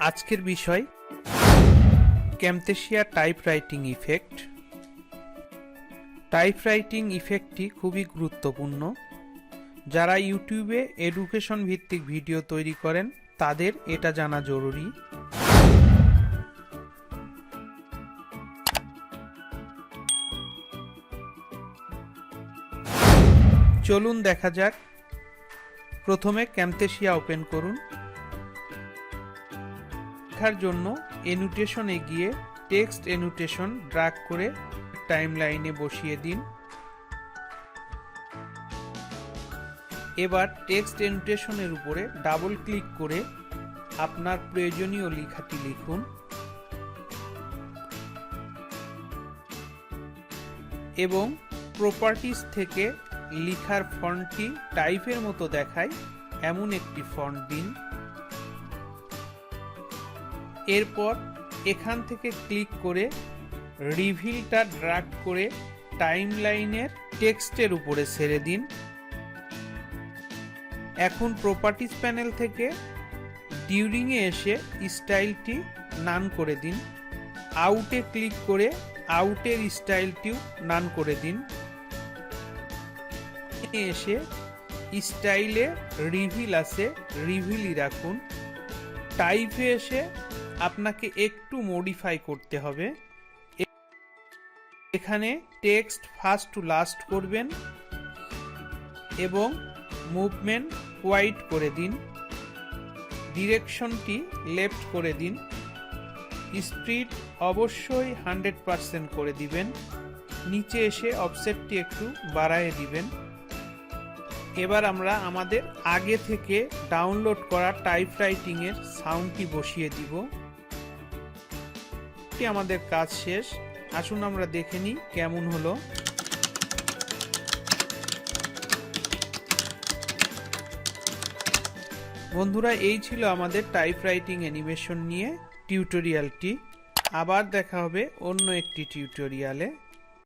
আজকের বিষয় ক্যামথেসিয়া typewriting effect. Typewriting ইফেক্টটি খুবই গুরুত্বপূর্ণ। যারা ইউটিউবে এডুকেশন ভিত্তিক ভিডিও তৈরি করেন তাদের এটা জানা জরুরি। চলুন দেখা যাক। প্রথমে ক্যামথেসিয়া ওপেন করুন। লেখার জন্য এনোটেশনে গিয়ে টেক্সট এনোটেশন ড্র্যাগ করে টাইমলাইনে বসিয়ে দিন। এবার টেক্সট এনোটেশনের উপরে ডাবল ক্লিক করে আপনার প্রয়োজনীয় লেখাটি লিখুন এবং প্রপার্টিজ থেকে লেখার ফন্টটি টাইপের মতো দেখায় এমন একটি ফন্ট দিন। এরপর এখান থেকে ক্লিক করে রিভিলটা ড্র্যাগ করে টাইমলাইনের টেক্সটের উপরে ছেড়ে দিন। এখন প্রপার্টিজ প্যানেল থেকে ডিউরিংয়ে এসে স্টাইলটি নান করে দিন। আউটে ক্লিক করে আউটের স্টাইলটিও নান করে দিন। এসে স্টাইলে রিভিল আছে, রিভিলই রাখুন। টাইপে এসে আপনাকে একটু মডিফাই করতে হবে। এখানে টেক্সট ফার্স্ট টু লাস্ট করবেন এবং মুভমেন্ট হোয়াইট করে দিন। ডিরেকশনটি লেফট করে দিন। স্পিড অবশ্যই 100% করে দিবেন। নিচে এসে অফসেটটি একটু বাড়ায় দিবেন। এবার আমরা আমাদের আগে থেকে ডাউনলোড করা টাইপরাইটিং এর সাউন্ডটি বসিয়ে দিব। আমাদের কাজ শেষ। আসুন আমরা দেখে নিই কেমন হলো। বন্ধুরা, এই ছিল আমাদের টাইপরাইটিং অ্যানিমেশন নিয়ে টিউটোরিয়ালটি। আবার দেখা হবে অন্য একটি টিউটোরিয়ালে।